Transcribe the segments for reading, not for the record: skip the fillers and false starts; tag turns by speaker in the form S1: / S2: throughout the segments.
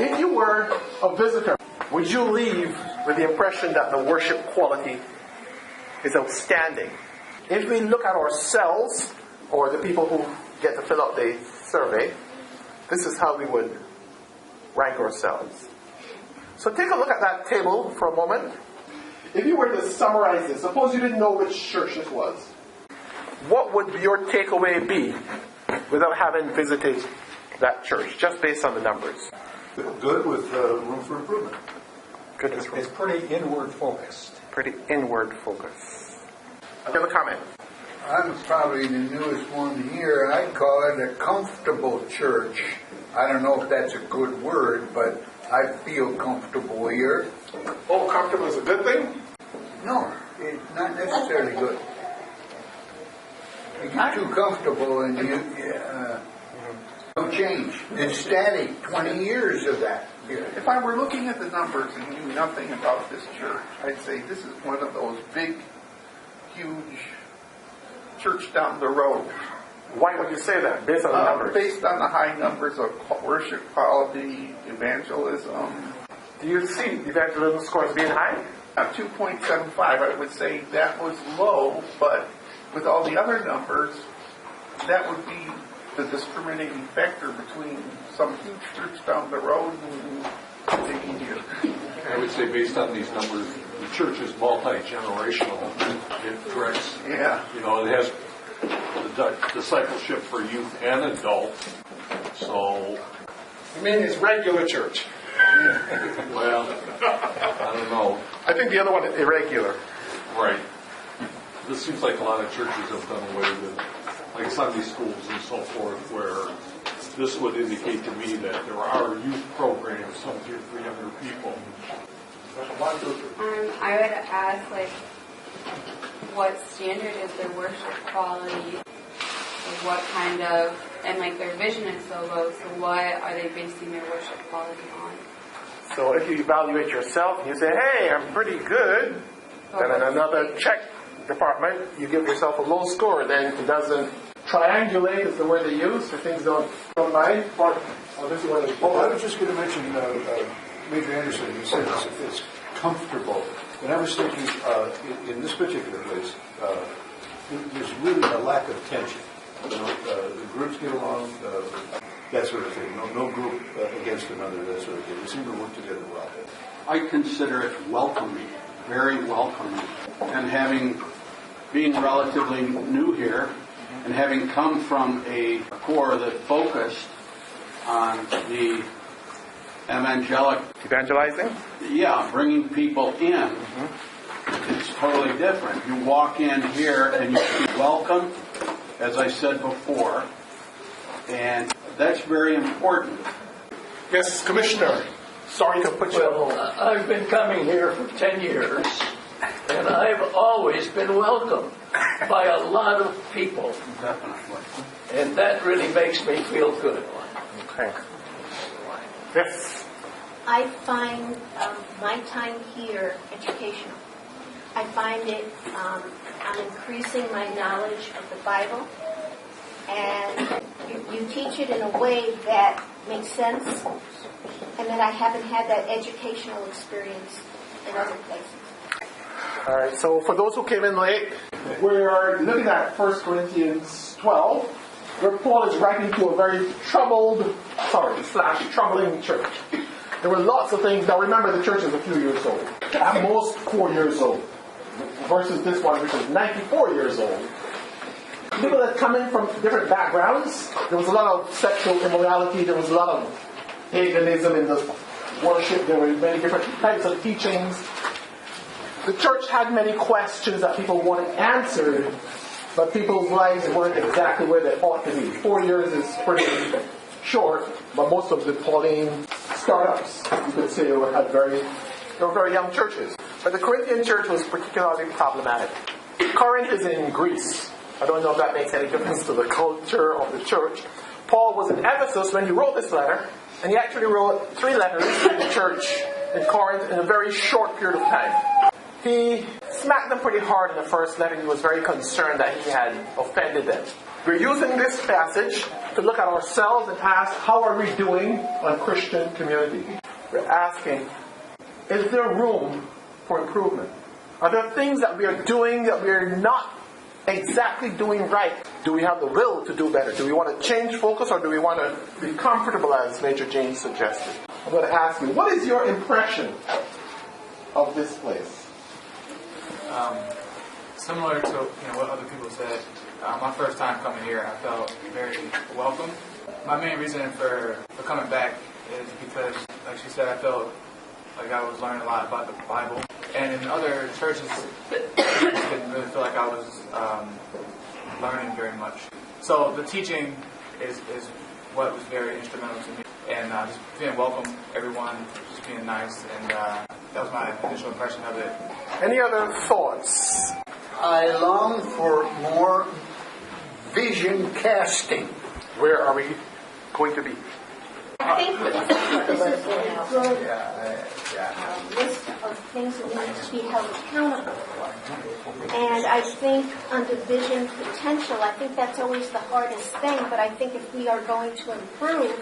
S1: If you were a visitor, would you leave with the impression that the worship quality is outstanding? If we look at ourselves, or the people who get to fill out the survey, this is how we would rank ourselves. So take a look at that table for a moment. If you were to summarize this, suppose you didn't know which church this was, what would your takeaway be without having visited that church, just based on the numbers?
S2: Good, with room for improvement.
S1: Good.
S3: It's pretty inward focused.
S1: Pretty inward focus. Another comment?
S4: I'm probably the newest one here. I'd call it a comfortable church. I don't know if that's a good word, but I feel comfortable here.
S1: Oh, comfortable is a good thing?
S4: No, it's not necessarily good. You get too comfortable and you don't change. It's static. 20 years of that.
S5: If I were looking at the numbers and knew nothing about this church, I'd say this is one of those big, huge church down the road.
S1: Why would you say that, based on the numbers?
S5: Based on the high numbers of worship quality, evangelism.
S1: Do you see evangelism scores being high?
S5: 2.75, I would say that was low, but with all the other numbers, that would be the discriminating factor between some huge church down the road and taking here.
S3: I would say based on these numbers, the church is multi-generational. It directs,
S5: Yeah.
S3: it has the discipleship for youth and adult. So,
S1: You mean it's regular church?
S3: well, I don't know.
S1: I think the other one is irregular.
S3: Right. This seems like a lot of churches have done away with, like Sunday schools and so forth, where this would indicate to me that there are youth programs, some for younger people.
S6: I would ask, what standard is their worship quality? What kind of, and their vision is so low, so what are they basing their worship quality on?
S1: So if you evaluate yourself and you say, hey, I'm pretty good, then in another check department, you give yourself a low score, then it doesn't triangulate is the word they use, so things don't mind. This is what it's
S2: I was just going to mention Major Anderson. You said it's comfortable. And I was thinking, in this particular place, there's really a lack of tension. The groups get along, that sort of thing. No group against another, that sort of thing. They seem to work together well.
S7: I consider it welcoming, very welcoming. And being relatively new here, and having come from a core that focused on the
S1: evangelizing?
S7: Yeah, bringing people in. It's totally different. You walk in here and you feel welcome, as I said before, and that's very important.
S1: Yes, Commissioner. Sorry to put you on hold.
S8: I've been coming here for 10 years, and I've always been welcomed by a lot of people.
S7: Definitely.
S8: And that really makes me feel good.
S1: Okay. Yes.
S9: I find my time here educational. I find it, I'm increasing my knowledge of the Bible, and you teach it in a way that makes sense, and that I haven't had that educational experience in other places.
S1: All right, so for those who came in late, we're looking at 1 Corinthians 12, where Paul is writing to a very troubling church. There were lots of things. Now remember, the church is a few years old. At most 4 years old. Versus this one, which is 94 years old. People that come in from different backgrounds. There was a lot of sexual immorality. There was a lot of paganism in the worship. There were many different types of teachings. The church had many questions that people wanted answered, but people's lives weren't exactly where they ought to be. 4 years is pretty short, but most of the Pauline startups, you could say, they were very young churches. But the Corinthian church was particularly problematic. Corinth is in Greece. I don't know if that makes any difference to the culture of the church. Paul was in Ephesus when he wrote this letter, and he actually wrote 3 letters to the church in Corinth in a very short period of time. He smacked them pretty hard in the first letter. He was very concerned that he had offended them. We're using this passage to look at ourselves and ask, how are we doing on Christian community? We're asking, is there room for improvement? Are there things that we are doing that we are not exactly doing right? Do we have the will to do better? Do we want to change focus, or do we want to be comfortable, as Major James suggested? I'm going to ask you, what is your impression of this place?
S10: Similar to what other people said, my first time coming here, I felt very welcome. My main reason for coming back is because, like she said, I felt like I was learning a lot about the Bible. And in other churches, I just didn't really feel like I was learning very much. So the teaching is what was very instrumental to me. And just being welcome, everyone, just being nice, and that was my initial impression of it.
S1: Any other thoughts?
S4: I long for more vision casting.
S1: Where are we going to be?
S9: I think this is a good list of things that we need to be held accountable for. And I think under vision potential, I think that's always the hardest thing, but I think if we are going to improve,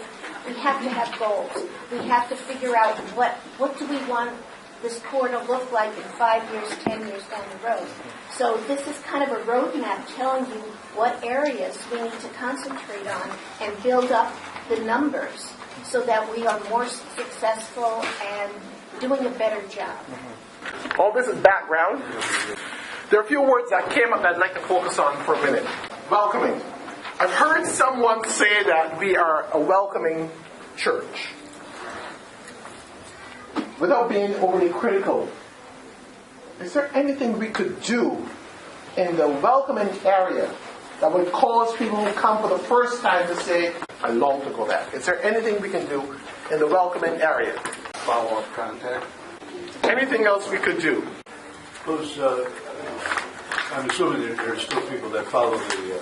S9: we have to have goals. We have to figure out what do we want this core to look like in 5 years, 10 years down the road. So this is kind of a roadmap telling you what areas we need to concentrate on and build up the numbers so that we are more successful and doing a better job.
S1: All this is background. There are a few words that came up that I'd like to focus on for a minute. Welcoming. I've heard someone say that we are a welcoming church. Without being overly critical, is there anything we could do in the welcoming area that would cause people who come for the first time to say, I long to go back? Is there anything we can do in the welcoming area?
S2: Follow-up contact.
S1: Anything else we could do?
S2: Those, I'm assuming that there are still people that follow the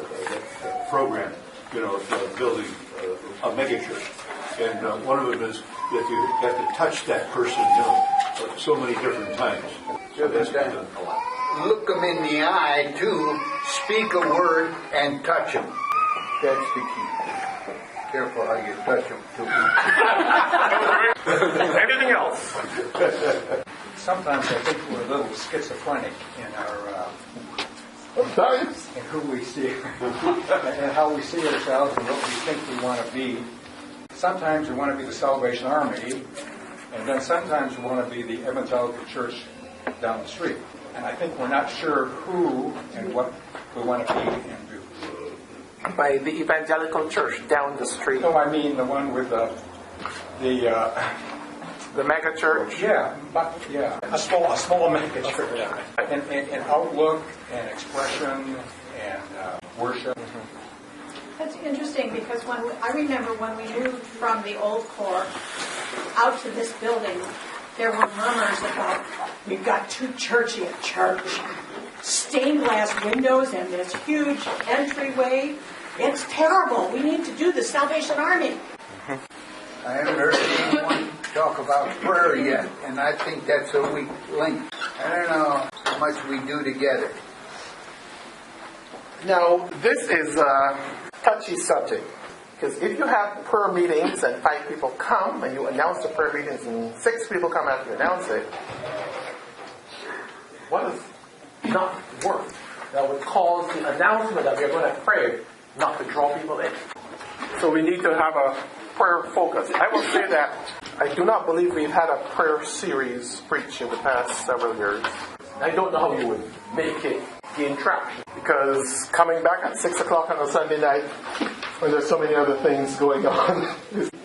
S2: program, of building a megachurch. And one of them is that you have to touch that person, so many different times. So that's been done a lot.
S4: Look them in the eye, too. Speak a word and touch them. That's the key. Careful how you touch them, too.
S1: Anything else?
S11: Sometimes I think we're a little schizophrenic in our in who we see and how we see ourselves and what we think we want to be. Sometimes we want to be the Salvation Army, and then sometimes we want to be the Evangelical Church down the street. And I think we're not sure who and what we want to be and do.
S1: By the Evangelical Church down the street.
S11: No, I mean the one with the
S1: mega church.
S11: Yeah, but a small mega church. And outlook and expression and worship.
S12: That's interesting because I remember when we moved from the old core out to this building, there were murmurs about we've got too churchy a church. Stained glass windows and this huge entryway. It's terrible. We need to do the Salvation Army.
S4: I haven't heard anyone talk about prayer yet, and I think that's a weak link. I don't know how much we do together.
S1: Now, this is a touchy subject, because if you have prayer meetings and 5 people come, and you announce the prayer meetings and 6 people come after you announce it, what is not work that would cause the announcement that we're going to pray not to draw people in? So we need to have a prayer focus. I will say that I do not believe we've had a prayer series preached in the past several years. I don't know how you would make it gain traction, because coming back at 6 o'clock on a Sunday night when there's so many other things going on.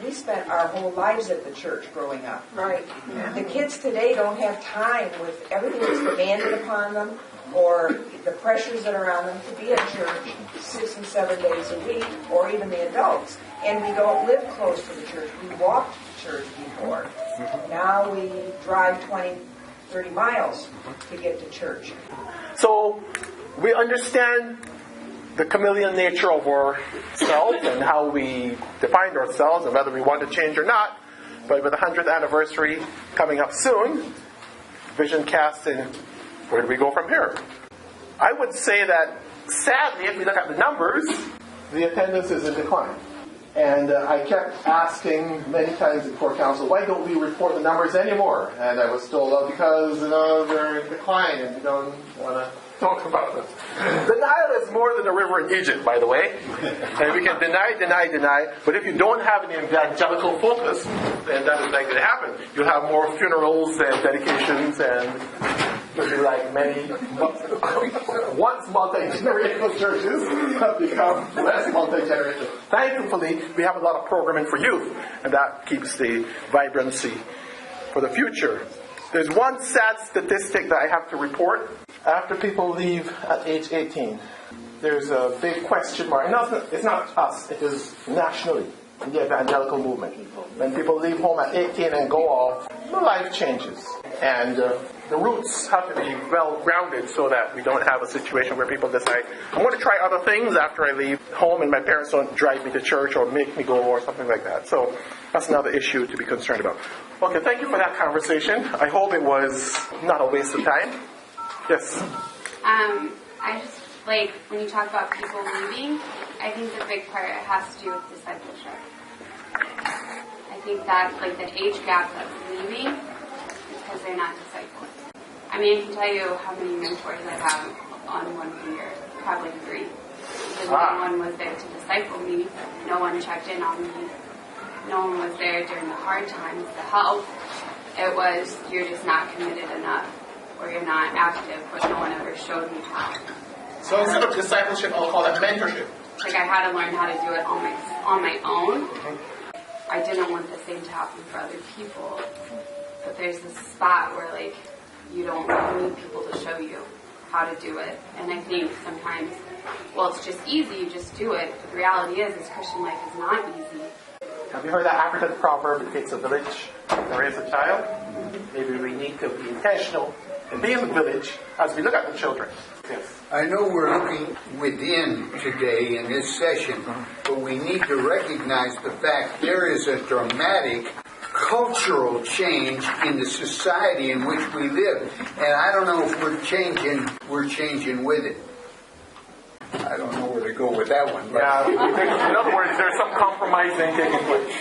S13: We spent our whole lives at the church growing up.
S12: Right.
S13: The kids today don't have time with everything that's demanded upon them or the pressures that are on them to be at church 6 and 7 days a week, or even the adults. And we don't live close to the church. We walked to church before. Now we drive 20, 30 miles to get to church.
S1: So we understand the chameleon nature of ourselves and how we define ourselves and whether we want to change or not. But with the 100th anniversary coming up soon, vision casting, where do we go from here? I would say that sadly, if we look at the numbers, the attendance is in decline. And I kept asking many times before council, why don't we report the numbers anymore? And I was told, well, because they're in decline and we don't want to talk about them. The Nile is more than a river in Egypt, by the way. And we can deny. But if you don't have an evangelical focus, then that is likely to happen. You'll have more funerals and dedications, and you'll be like many once multi-generational churches have become less multi-generational. Thankfully, we have a lot of programming for youth, and that keeps the vibrancy for the future. There's one sad statistic that I have to report. After people leave at age 18, there's a big question mark. And it's not us, it is nationally in the evangelical movement. When people leave home at 18 and go off, their life changes. And the roots have to be well grounded so that we don't have a situation where people decide, I want to try other things after I leave home and my parents don't drive me to church or make me go or something like that. So that's another issue to be concerned about. Okay, thank you for that conversation. I hope it was not a waste of time. Yes?
S6: I just, when you talk about people leaving, I think the big part has to do with discipleship. I think that, the age gap that's leaving is because they're not disciples. I mean, I can tell you how many mentors I have on one finger, probably 3. Because no one was there to disciple me, no one checked in on me, no one was there during the hard times to help. It was, you're just not committed enough, or you're not active, but no one ever showed me how.
S1: So instead of discipleship, I'll call that mentorship.
S6: I had to learn how to do it on my own. I didn't want the same to happen for other people. But there's this spot where, you don't need people to show you how to do it. And I think sometimes, it's just easy, you just do it. But the reality is Christian life is not easy.
S1: Have you heard that African proverb, it takes a village to raise a child? Maybe we need to be intentional and be in the village as we look at the children. Yes.
S4: I know we're looking within today in this session, but we need to recognize the fact there is a dramatic cultural change in the society in which we live. And I don't know if we're changing with it. I don't know where to go with that one. But
S1: in other words, there's some compromising taking place.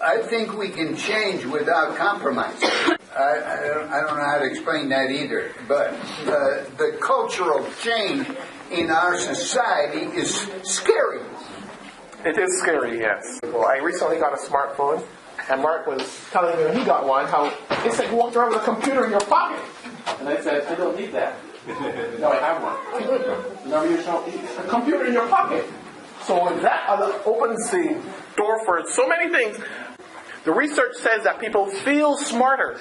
S4: I think we can change without compromise. I don't know how to explain that either. But the cultural change in our society is scary.
S1: It is scary, yes. Well, I recently got a smartphone, and Mark was telling me when he got one how it said you walked around with a computer in your pocket. And I said, I don't need that. No, I have one. No, you don't need a computer in your pocket. So that opens the door for so many things. The research says that people feel smarter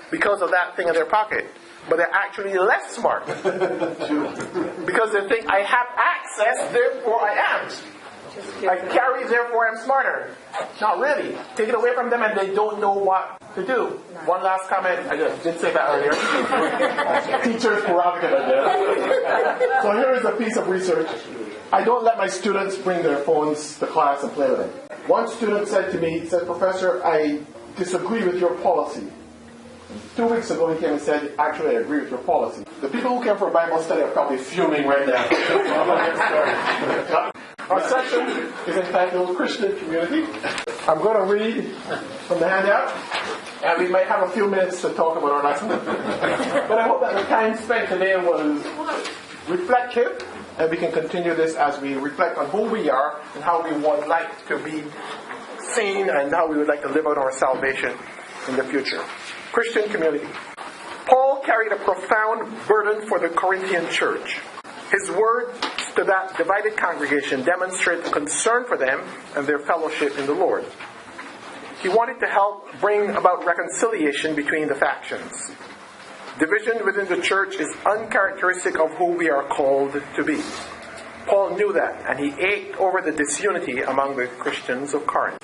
S1: because of that thing in their pocket, but they're actually less smart because they think I have access, therefore I am. I carry, therefore I'm smarter. Not really. Take it away from them and they don't know what to do. One last comment. I did say that earlier. Teacher's prerogative, I guess. So here is a piece of research. I don't let my students bring their phones to class and play with them. One student said to me, Professor, I disagree with your policy. 2 weeks ago he came and said, actually I agree with your policy. The people who came for a Bible study are probably fuming right now. Our session is entitled Christian Community. I'm going to read from the handout, and we might have a few minutes to talk about our lesson. But I hope that the time spent today was reflective, and we can continue this as we reflect on who we are and how we would like to be seen and how we would like to live out our salvation in the future. Christian community. Paul carried a profound burden for the Corinthian church. His words to that divided congregation demonstrate the concern for them and their fellowship in the Lord. He wanted to help bring about reconciliation between the factions. Division within the church is uncharacteristic of who we are called to be. Paul knew that, and he ached over the disunity among the Christians of Corinth.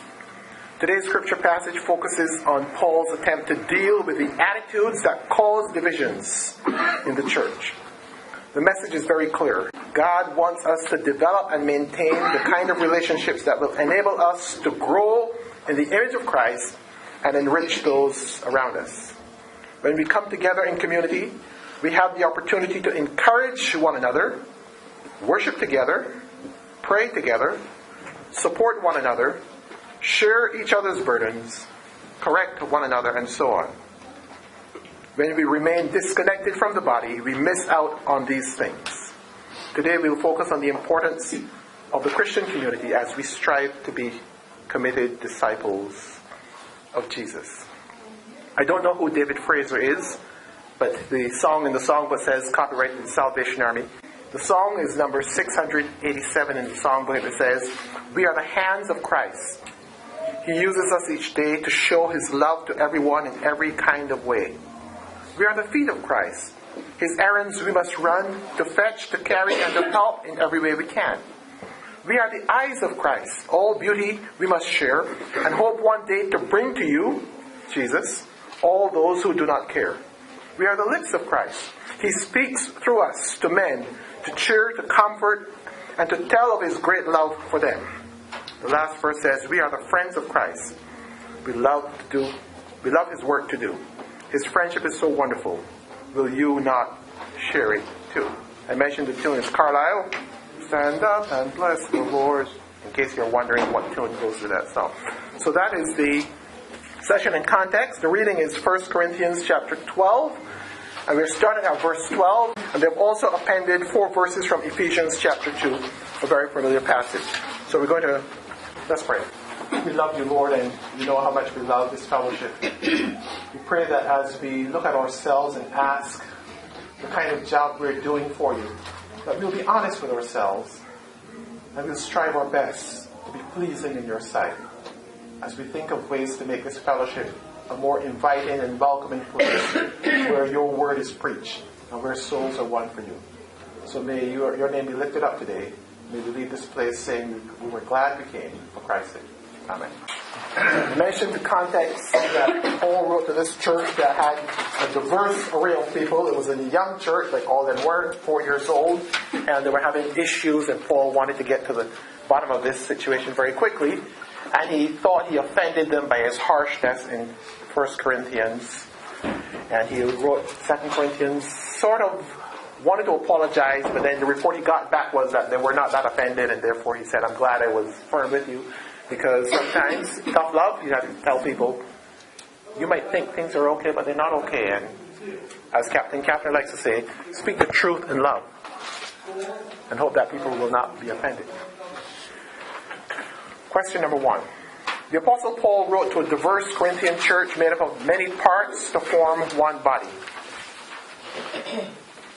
S1: Today's scripture passage focuses on Paul's attempt to deal with the attitudes that cause divisions in the church. The message is very clear. God wants us to develop and maintain the kind of relationships that will enable us to grow in the image of Christ and enrich those around us. When we come together in community, we have the opportunity to encourage one another, worship together, pray together, support one another, share each other's burdens, correct one another, and so on. When we remain disconnected from the body, we miss out on these things. Today we will focus on the importance of the Christian community as we strive to be committed disciples of Jesus. I don't know who David Fraser is, but the song in the songbook says, copyrighted in Salvation Army. The song is number 687 in the songbook. It says, "We are the hands of Christ. He uses us each day to show His love to everyone in every kind of way. We are the feet of Christ. His errands we must run, to fetch, to carry, and to help in every way we can. We are the eyes of Christ. All beauty we must share, and hope one day to bring to you, Jesus, all those who do not care. We are the lips of Christ. He speaks through us to men, to cheer, to comfort, and to tell of His great love for them." The last verse says, "We are the friends of Christ. We love His work to do. His friendship is so wonderful. Will you not share it too?" I mentioned the tune is Carlisle. Stand up and bless the Lord. In case you're wondering what tune goes to that song. So that is the session in context. The reading is 1 Corinthians chapter 12. And we're starting at verse 12. And they've also appended 4 verses from Ephesians chapter 2. A very familiar passage. So we're going to, let's pray. We love you, Lord, and you know how much we love this fellowship. We pray that as we look at ourselves and ask the kind of job we're doing for you, that we'll be honest with ourselves and we'll strive our best to be pleasing in your sight as we think of ways to make this fellowship a more inviting and welcoming place where your word is preached and where souls are won for you. So may your name be lifted up today. May we leave this place saying we were glad we came for Christ's sake. Amen. I mentioned the context that Paul wrote to this church that had a diverse array of people. It was a young church, like all of them were, 4 years old, and they were having issues, and Paul wanted to get to the bottom of this situation very quickly, and he thought he offended them by his harshness in 1 Corinthians, and he wrote 2 Corinthians, sort of wanted to apologize, but then the report he got back was that they were not that offended, and therefore he said, "I'm glad I was firm with you." Because sometimes, tough love, you have to tell people, you might think things are okay, but they're not okay. And as Captain Catherine likes to say, speak the truth in love. And hope that people will not be offended. Question number 1. The Apostle Paul wrote to a diverse Corinthian church made up of many parts to form one body.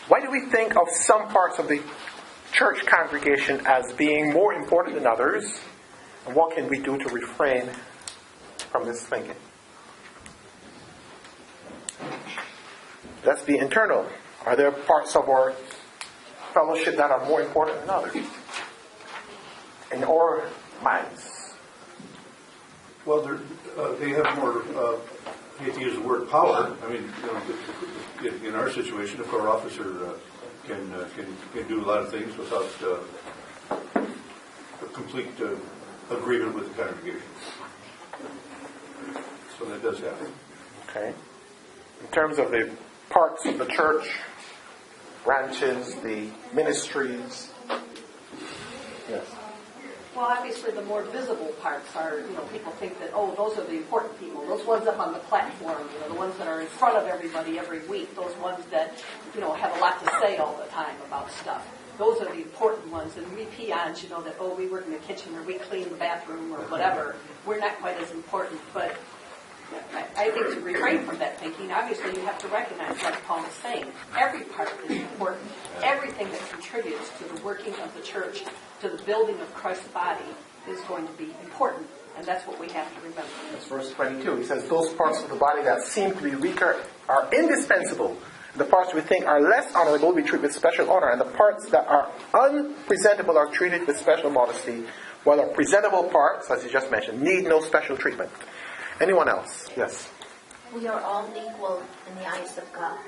S1: Why do we think of some parts of the church congregation as being more important than others? And what can we do to refrain from this thinking? Let's be internal. Are there parts of our fellowship that are more important than others? In our minds.
S2: Well, they have more, I hate to use the word power. I mean, in our situation, if our officer can do a lot of things without a complete agreement with the congregation. So that does happen.
S1: Okay. In terms of the parts of the church, branches, the ministries. Yes.
S14: Well, obviously the more visible parts are, people think that, those are the important people. Those ones up on the platform, the ones that are in front of everybody every week. Those ones that, have a lot to say all the time about stuff. Those are the important ones. And we peons, that, we work in the kitchen or we clean the bathroom or whatever. We're not quite as important. But I think to refrain from that thinking, obviously you have to recognize, like Paul is saying, every part is important. Everything that contributes to the working of the church, to the building of Christ's body, is going to be important. And that's what we have to remember.
S1: That's verse 22. He says, those parts of the body that seem to be weaker are indispensable. The parts we think are less honorable we treat with special honor, and the parts that are unpresentable are treated with special modesty, while the presentable parts, as you just mentioned, need no special treatment. Anyone else? Yes.
S9: We are all equal in the eyes of God.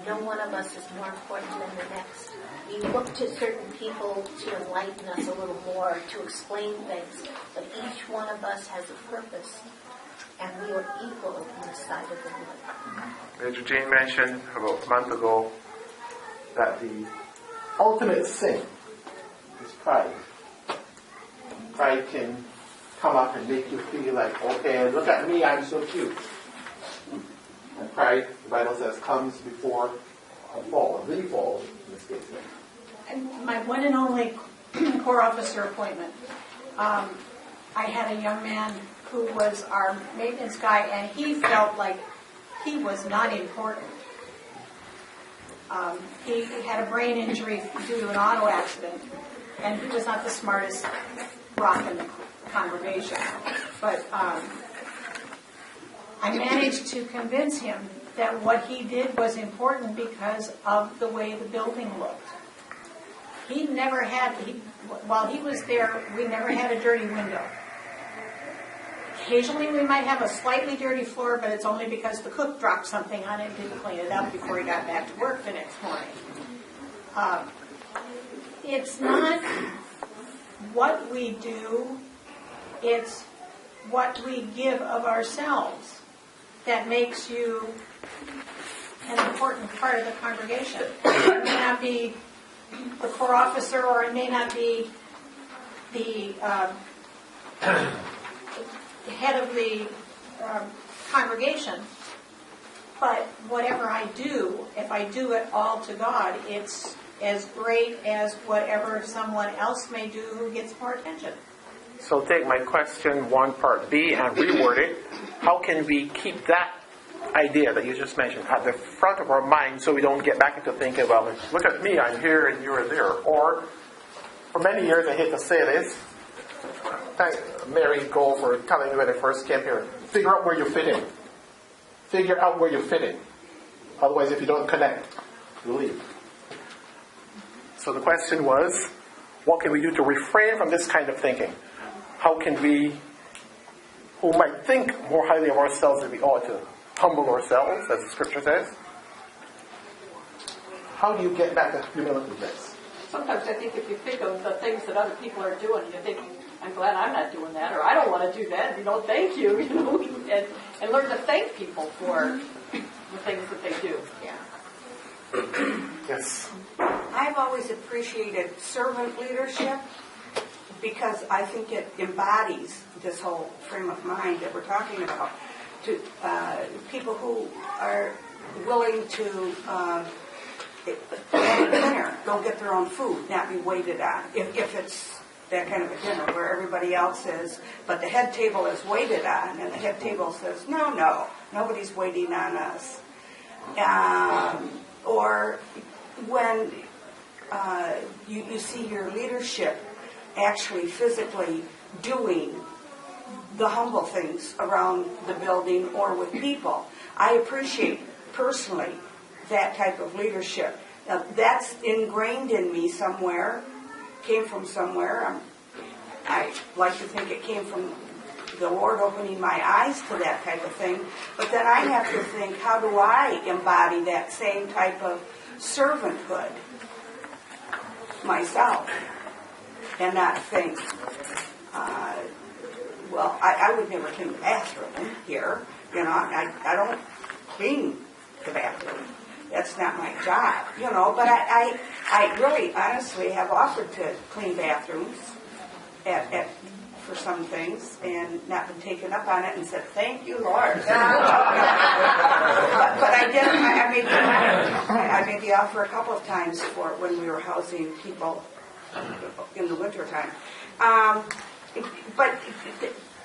S9: No one of us is more important than the next. We look to certain people to enlighten us a little more, to explain things, but each one of us has a purpose, and we are equal in the sight of the Lord.
S1: Major Jane mentioned about a month ago that the ultimate sin is pride. Pride can come up and make you feel like, okay, look at me, I'm so cute. And pride, the Bible says, comes before a fall, the fall in this case.
S12: And my one and only Corps officer appointment. I had a young man who was our maintenance guy, and he felt like he was not important. He had a brain injury due to an auto accident, and he was not the smartest rock in the congregation. But I managed to convince him that what he did was important because of the way the building looked. He never had, while he was there, we never had a dirty window. Occasionally we might have a slightly dirty floor, but it's only because the cook dropped something on it and didn't clean it up before he got back to work the next morning. It's not what we do, it's what we give of ourselves that makes you an important part of the congregation. It may not be the Corps officer, or it may not be the head of the congregation, but whatever I do, if I do it all to God, it's as great as whatever someone else may do who gets more attention.
S1: So take my question 1 part B and reword it. How can we keep that idea that you just mentioned at the front of our mind so we don't get back into thinking, well, look at me, I'm here and you're there. Or, for many years, I hate to say this, thank Mary Gold for telling me when I first came here, figure out where you fit in. Figure out where you fit in. Otherwise, if you don't connect, you leave. So the question was, what can we do to refrain from this kind of thinking? How can we, who might think more highly of ourselves than we ought to, humble ourselves, as the scripture says? How do you get back to humility, Grace?
S14: Sometimes I think if you think of the things that other people are doing, you think, I'm glad I'm not doing that, or I don't want to do that, thank you, and learn to thank people for the things that they do.
S12: Yeah.
S1: Yes.
S15: I've always appreciated servant leadership because I think it embodies this whole frame of mind that we're talking about. To people who are willing to have a dinner, go get their own food, not be waited on. If it's that kind of a dinner where everybody else is, but the head table is waited on, and the head table says, no, nobody's waiting on us. Or when you see your leadership actually physically doing the humble things around the building or with people. I appreciate personally that type of leadership. Now, that's ingrained in me somewhere, came from somewhere. I like to think it came from the Lord opening my eyes to that type of thing. But then I have to think, how do I embody that same type of servanthood myself? And not think, well, I would never clean the bathroom here. I don't clean the bathroom. That's not my job, But I really, honestly, have offered to clean bathrooms for some things and not been taken up on it and said, thank you, Lord. But I did. I made the offer a couple of times for when we were housing people in the wintertime. But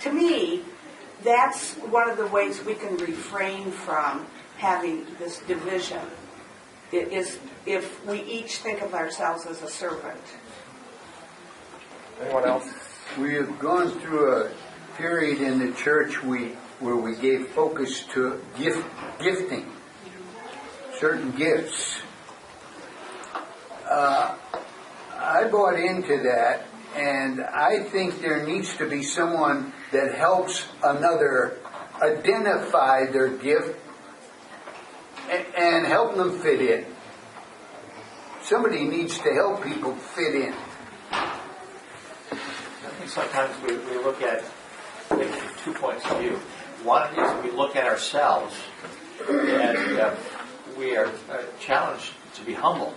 S15: to me, that's one of the ways we can refrain from having this division, is if we each think of ourselves as a servant.
S1: Anyone else?
S4: We have gone through a period in the church where we gave focus to gifting, certain gifts. I bought into that, and I think there needs to be someone that helps another identify their gift and help them fit in. Somebody needs to help people fit in.
S16: I think sometimes we look at things from 2 points of view. One is we look at ourselves, and we are challenged to be humble.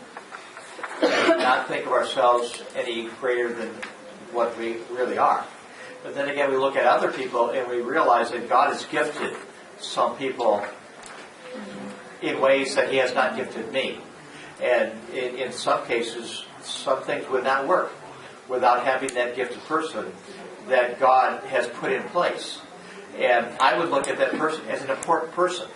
S16: And not think of ourselves any greater than what we really are. But then again, we look at other people and we realize that God has gifted some people in ways that He has not gifted me. And in some cases, some things would not work without having that gifted person that God has put in place. And I would look at that person as an important person.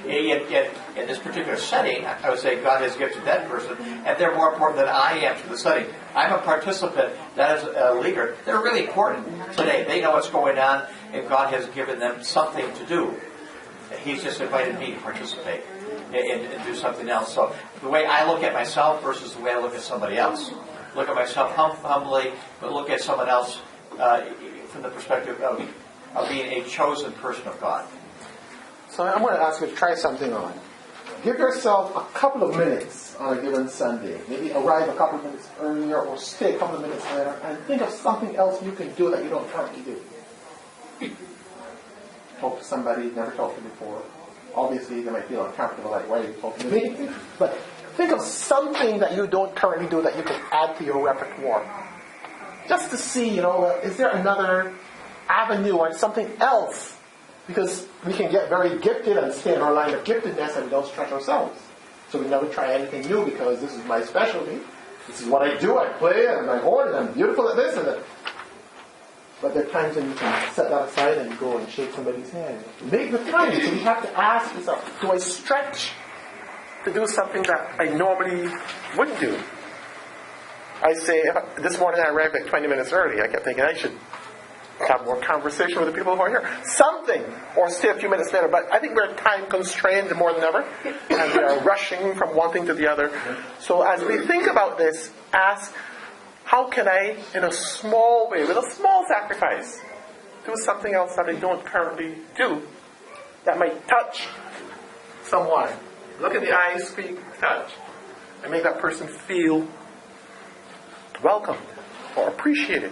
S16: In this particular setting, I would say God has gifted that person, and they're more important than I am to the setting. I'm a participant, that is a leader. They're really important today. They know what's going on, and God has given them something to do. He's just invited me to participate and do something else. So the way I look at myself versus the way I look at somebody else. Look at myself humbly, but look at someone else from the perspective of being a chosen person of God.
S1: So I'm going to ask you to try something on. Give yourself a couple of minutes on a given Sunday. Maybe arrive a couple of minutes earlier or stay a couple of minutes later and think of something else you can do that you don't currently do. Talk to somebody you've never talked to before. Obviously, they might feel uncomfortable, like, why are you talking to me? But think of something that you don't currently do that you can add to your repertoire. Just to see, is there another avenue or something else? Because we can get very gifted and stay in our line of giftedness and we don't stretch ourselves. So we never try anything new because this is my specialty. This is what I do. I play and I'm horn and I'm beautiful at this and that. But there are times when you can set that aside and go and shake somebody's hand. Make the time. So you have to ask yourself, do I stretch to do something that I normally wouldn't do? I say, this morning I arrived like 20 minutes early. I kept thinking I should have more conversation with the people who are here. Something, or stay a few minutes later. But I think we're time constrained more than ever. And we are rushing from one thing to the other. So as we think about this, ask, how can I, in a small way, with a small sacrifice, do something else that I don't currently do that might touch someone? Look in the eyes, speak, touch. And make that person feel welcomed or appreciated.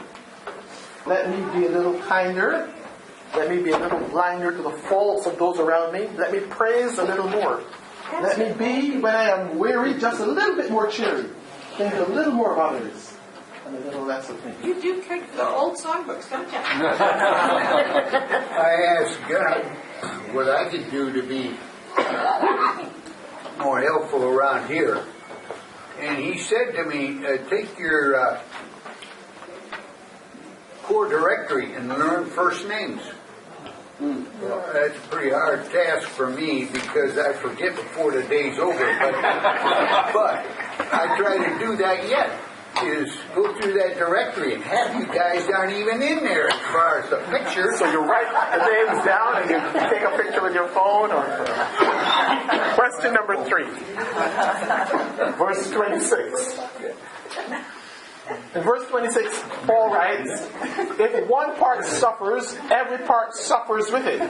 S1: Let me be a little kinder. Let me be a little blinder to the faults of those around me. Let me praise a little more. Let me be, when I am weary, just a little bit more cheery. Think a little more of others and a little less of me.
S12: You do kick the old songbooks, don't you?
S4: I asked God what I could do to be more helpful around here. And He said to me, take your core directory and learn first names. Well, that's a pretty hard task for me because I forget before the day's over. But I try to do that yet, is go through that directory, and half you guys aren't even in there as far as the picture.
S1: So you write the names down and you take a picture with your phone? Or... Question number 3. Verse 26. In verse 26, Paul writes, if one part suffers, every part suffers with it.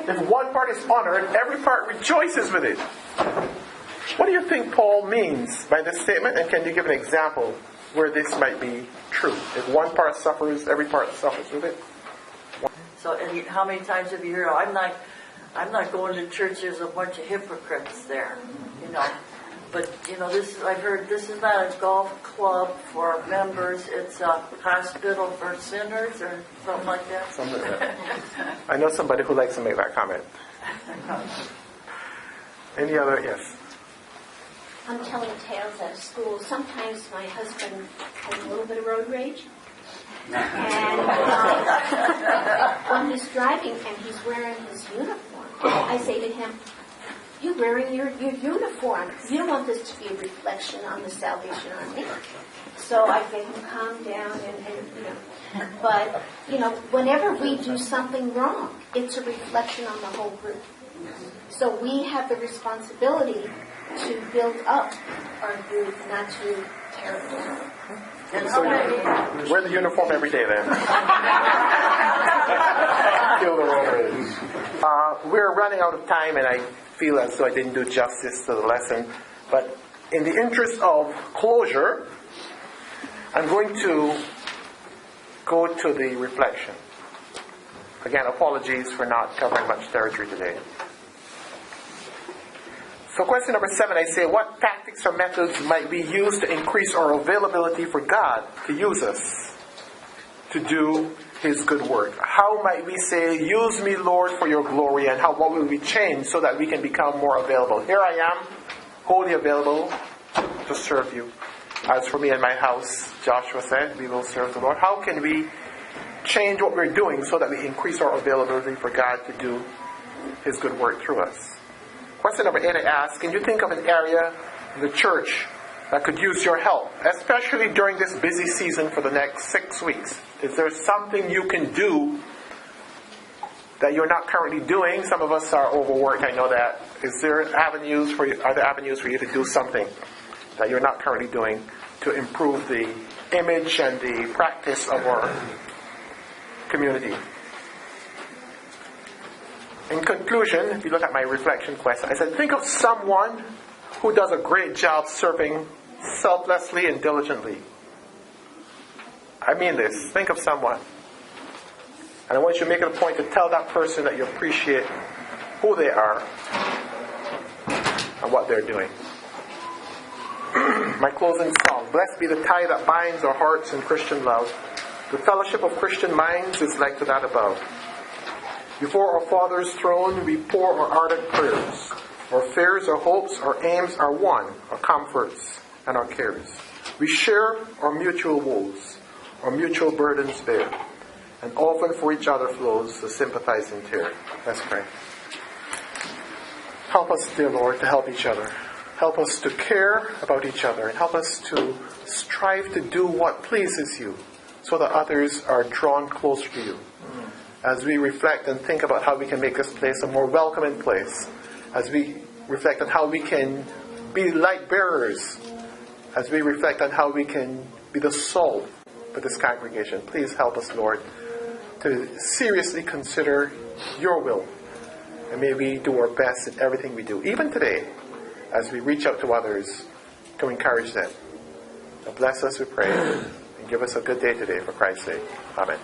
S1: If one part is honored, every part rejoices with it. What do you think Paul means by this statement? And can you give an example where this might be true? If one part suffers, every part suffers with it.
S17: So, and how many times have you heard, I'm not going to church, there's a bunch of hypocrites there, But, I've heard this is not a golf club for members, it's a hospital for sinners or something like that.
S1: Something like that. I know somebody who likes to make that comment. Any other? Yes.
S9: I'm telling tales at school. Sometimes my husband has a little bit of road rage. And when he's driving and he's wearing his uniform, I say to him, you're wearing your uniform. You don't want this to be a reflection on the Salvation Army. So I say, calm down and But, whenever we do something wrong, it's a reflection on the whole group. So we have the responsibility to build up our group, not to tear it down.
S1: So you wear the uniform every day then. Kill the road rage. We're running out of time and I feel as though I didn't do justice to the lesson. But in the interest of closure, I'm going to go to the reflection. Again, apologies for not covering much territory today. So question number 7, I say, what tactics or methods might be used to increase our availability for God to use us to do His good work? How might we say, use me, Lord, for your glory, and what will we change so that we can become more available? Here I am, wholly available to serve you. As for me and my house, Joshua said, we will serve the Lord. How can we change what we're doing so that we increase our availability for God to do His good work through us? Question number 8, I ask, can you think of an area in the church that could use your help, especially during this busy season for the next 6 weeks? Is there something you can do that you're not currently doing? Some of us are overworked, I know that. Are there avenues for you to do something that you're not currently doing to improve the image and the practice of our community? In conclusion, if you look at my reflection question, I said, think of someone who does a great job serving selflessly and diligently. I mean this. Think of someone. And I want you to make it a point to tell that person that you appreciate who they are and what they're doing. My closing song. Blessed be the tie that binds our hearts in Christian love. The fellowship of Christian minds is like to that above. Before our Father's throne we pour our ardent prayers. Our fears, our hopes, our aims are one, our comforts and our cares. We share our mutual woes, our mutual burdens bear, and often for each other flows the sympathizing tear. Let's pray. Help us, dear Lord, to help each other. Help us to care about each other, and help us to strive to do what pleases you, so that others are drawn closer to you. As we reflect and think about how we can make this place a more welcoming place, as we reflect on how we can be light bearers, as we reflect on how we can be the salt for this congregation, please help us, Lord, to seriously consider your will. And may we do our best in everything we do, even today, as we reach out to others to encourage them. So bless us, we pray, and give us a good day today for Christ's sake. Amen.